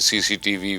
CCTV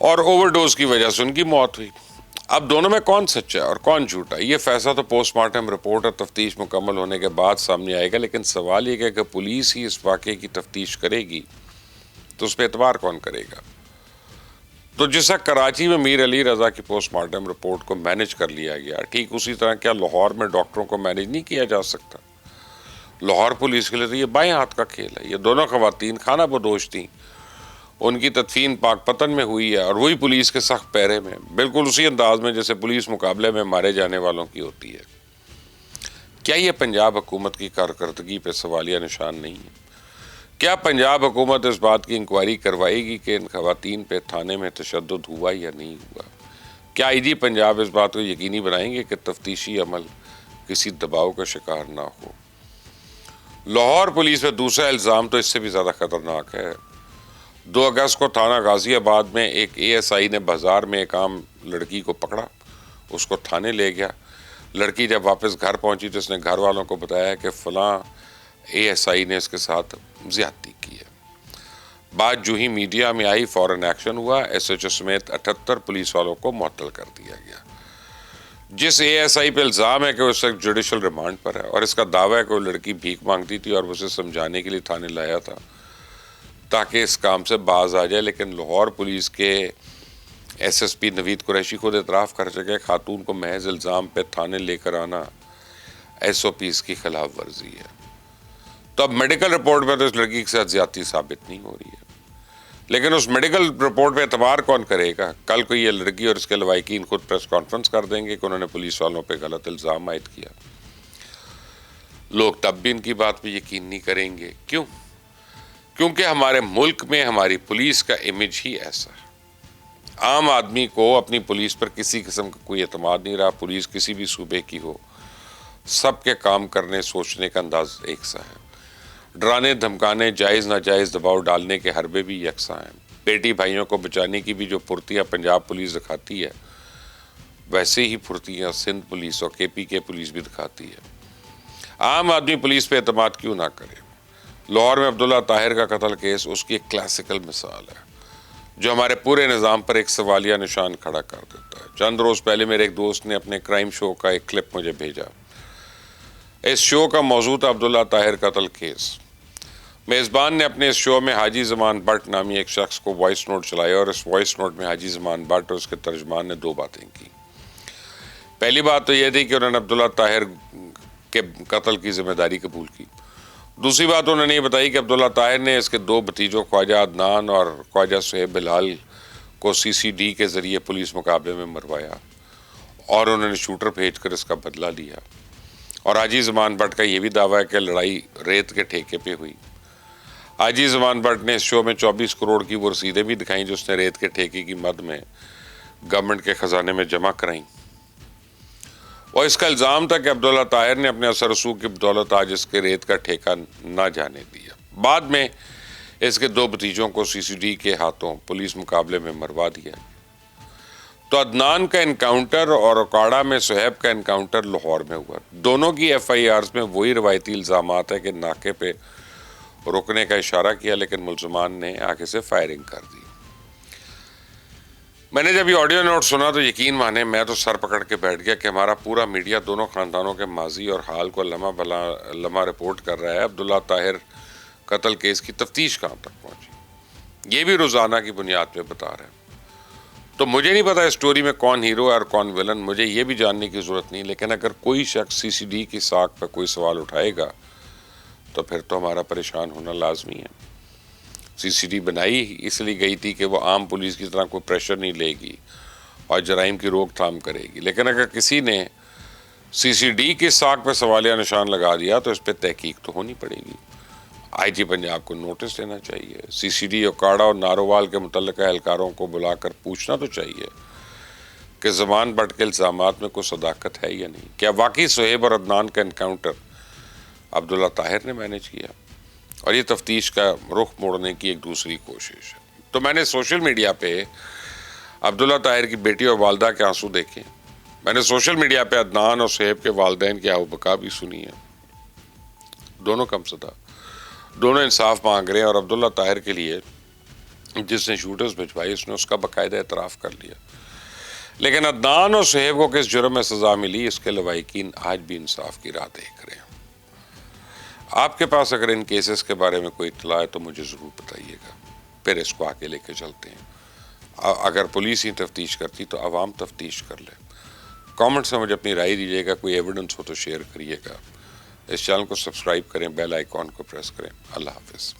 اور over dose کی وجہ سے ان کی موت ہوئی. اب دونوں میں کون سچا ہے اور کون جھوٹا ہے یہ فیصلہ تو پوسٹ مارٹم رپورٹ اور تفتیش مکمل ہونے کے بعد سامنے آئے گا. لیکن سوال یہ ہے کہ پولیس ہی اس واقعے کی تفتیش کرے گی تو اس پہ اعتبار کون کرے گا؟ تو جیسا کراچی میں میر علی رضا کی پوسٹ مارٹم رپورٹ کو مینج کر لیا گیا، ٹھیک اسی طرح کیا لاہور میں ڈاکٹروں کو مینج نہیں کیا جا سکتا؟ لاہور پولیس کے لیے تو یہ بائیں ہاتھ کا کھیل ہے. یہ دونوں خواتین خانہ بدوش تھیں، ان کی تدفین پاک پتن میں ہوئی ہے اور وہی پولیس کے سخت پیرے میں، بالکل اسی انداز میں جیسے پولیس مقابلے میں مارے جانے والوں کی ہوتی ہے. کیا یہ پنجاب حکومت کی کارکردگی پہ سوالیہ نشان نہیں ہے؟ کیا پنجاب حکومت اس بات کی انکوائری کروائے گی کہ ان خواتین پہ تھانے میں تشدد ہوا یا نہیں ہوا؟ کیا آئی جی پنجاب اس بات کو یقینی بنائیں گے کہ تفتیشی عمل کسی دباؤ کا شکار نہ ہو؟ لاہور پولیس پہ دوسرا الزام تو اس سے بھی زیادہ خطرناک ہے. 2 اگست کو تھانہ غازی آباد میں ایک اے ایس آئی نے بازار میں ایک عام لڑکی کو پکڑا، اس کو تھانے لے گیا. لڑکی جب واپس گھر پہنچی تو اس نے گھر والوں کو بتایا کہ فلاں اے ایس آئی نے اس کے ساتھ زیادتی کی ہے. بات جو ہی میڈیا میں آئی فوراً ایکشن ہوا، ایس ایچ او سمیت 78 پولیس والوں کو معطل کر دیا گیا. جس اے ایس آئی پہ الزام ہے کہ وہ اس وقت جوڈیشل ریمانڈ پر ہے اور اس کا دعویٰ ہے کہ وہ لڑکی بھیک مانگتی تھی اور اسے سمجھانے کے لیے تھانے لایا تھا تاکہ اس کام سے باز آ جائے. لیکن لاہور پولیس کے ایس ایس پی نوید قریشی خود اعتراف کر چکے خاتون کو محض الزام پہ تھانے لے کر آنا ایس او پیز کی خلاف ورزی ہے. تو اب میڈیکل رپورٹ میں تو اس لڑکی کے ساتھ زیادتی ثابت نہیں ہو رہی ہے، لیکن اس میڈیکل رپورٹ پہ اعتبار کون کرے گا؟ کل کو یہ لڑکی اور اس کے لواحقین خود پریس کانفرنس کر دیں گے کہ انہوں نے پولیس والوں پہ غلط الزام عائد کیا. لوگ تب بھی ان کی بات پہ یقین نہیں کریں گے. کیوں؟ کیونکہ ہمارے ملک میں ہماری پولیس کا امیج ہی ایسا ہے. عام آدمی کو اپنی پولیس پر کسی قسم کا کوئی اعتماد نہیں رہا. پولیس کسی بھی صوبے کی ہو، سب کے کام کرنے سوچنے کا انداز ایک سا ہے. ڈرانے دھمکانے جائز ناجائز دباؤ ڈالنے کے حربے بھی یکساں ہیں. بیٹی بھائیوں کو بچانے کی بھی جو پھرتیاں پنجاب پولیس دکھاتی ہے ویسے ہی پھرتیاں سندھ پولیس اور کے پی کے پولیس بھی دکھاتی ہے. عام آدمی پولیس پہ اعتماد کیوں نہ کرے؟ لاہور میں عبداللہ طاہر کا قتل کیس اس کی ایک کلاسیکل مثال ہے جو ہمارے پورے نظام پر ایک سوالیہ نشان کھڑا کر دیتا ہے. چند روز پہلے میرے ایک دوست نے اپنے کرائم شو کا ایک کلپ مجھے بھیجا. اس شو کا موضوع تھا عبداللہ طاہر قتل کیس. میزبان نے اپنے اس شو میں حاجی زمان بٹ نامی ایک شخص کو وائس نوٹ چلایا اور اس وائس نوٹ میں حاجی زمان بٹ اور اس کے ترجمان نے 2 باتیں کی. پہلی بات تو یہ تھی کہ انہوں نے عبداللہ طاہر کے قتل کی ذمہ داری قبول کی. دوسری بات انہوں نے یہ بتائی کہ عبداللہ طاہر نے اس کے 2 بھتیجوں خواجہ عدنان اور خواجہ صہیب بلال کو سی سی ڈی کے ذریعے پولیس مقابلے میں مروایا اور انہوں نے شوٹر بھیج کر اس کا بدلہ لیا. اور حاجی زمان بٹ کا یہ بھی دعویٰ ہے کہ لڑائی ریت کے ٹھیکے پہ ہوئی. حاجی زمان بٹ نے اس شو میں 24 کروڑ کی وہ رسیدیں بھی دکھائیں جو اس نے ریت کے ٹھیکے کی مد میں گورنمنٹ کے خزانے میں جمع کرائیں. اور اس کا الزام تھا کہ عبداللہ طاہر نے اپنے اثر رسوخ کی بدولت آج اس کے ریت کا ٹھیکہ نہ جانے دیا. بعد میں اس کے 2 بھتیجوں کو سی سی ڈی کے ہاتھوں پولیس مقابلے میں مروا دیا. تو عدنان کا انکاؤنٹر اور اکاڑا میں صہیب کا انکاؤنٹر لاہور میں ہوا. دونوں کی ایف آئی آرز میں وہی روایتی الزامات ہے کہ ناکے پہ رکنے کا اشارہ کیا لیکن ملزمان نے آگے سے فائرنگ کر دی. میں نے جب یہ آڈیو نوٹ سنا تو یقین مانے میں تو سر پکڑ کے بیٹھ گیا کہ ہمارا پورا میڈیا دونوں خاندانوں کے ماضی اور حال کو لمحہ رپورٹ کر رہا ہے. عبداللہ طاہر قتل کیس کی تفتیش کہاں تک پہنچی یہ بھی روزانہ کی بنیاد پہ بتا رہے ہیں. تو مجھے نہیں پتا اس سٹوری میں کون ہیرو ہے اور کون ویلن، مجھے یہ بھی جاننے کی ضرورت نہیں. لیکن اگر کوئی شخص سی سی ڈی کی ساکھ پہ کوئی سوال اٹھائے گا تو پھر تو ہمارا پریشان ہونا لازمی ہے. سی سی ڈی بنائی اس لیے گئی تھی کہ وہ عام پولیس کی طرح کوئی پریشر نہیں لے گی اور جرائم کی روک تھام کرے گی. لیکن اگر کسی نے سی سی ڈی کی ساکھ پہ سوالیہ نشان لگا دیا تو اس پہ تحقیق تو ہونی پڑے گی. آئی جی پنجاب کو نوٹس لینا چاہیے. سی سی ڈی اکاڑا اور نارووال کے متعلقہ اہلکاروں کو بلا کر پوچھنا تو چاہیے کہ زمان بٹ کے الزامات میں کوئی صداقت ہے یا نہیں. کیا واقعی صہیب اور عدنان کا انکاؤنٹر عبداللہ طاہر نے مینیج کیا؟ اور یہ تفتیش کا رخ موڑنے کی ایک دوسری کوشش ہے. تو میں نے سوشل میڈیا پہ عبداللہ طاہر کی بیٹی اور والدہ کے آنسو دیکھے. میں نے سوشل میڈیا پہ عدنان اور صہیب کے والدین کی آہوبکا بھی سنی ہے. دونوں کم صدا، دونوں انصاف مانگ رہے ہیں اور عبداللہ طاہر کے لیے جس نے شوٹرز بھجوائی اس نے اس کا باقاعدہ اعتراف کر لیا. لیکن عدنان اور صہیب کو کس جرم میں سزا ملی اس کے لواحقین آج بھی انصاف کی راہ دیکھ رہے ہیں. آپ کے پاس اگر ان کیسز کے بارے میں کوئی اطلاع ہے تو مجھے ضرور بتائیے گا، پھر اس کو آگے لے کے چلتے ہیں. اگر پولیس ہی تفتیش کرتی تو عوام تفتیش کر لے. کامنٹس میں مجھے اپنی رائے دیجیے گا، کوئی ایویڈنس ہو تو شیئر کریے گا. اس چینل کو سبسکرائب کریں، بیل آئیکن کو پریس کریں. اللہ حافظ.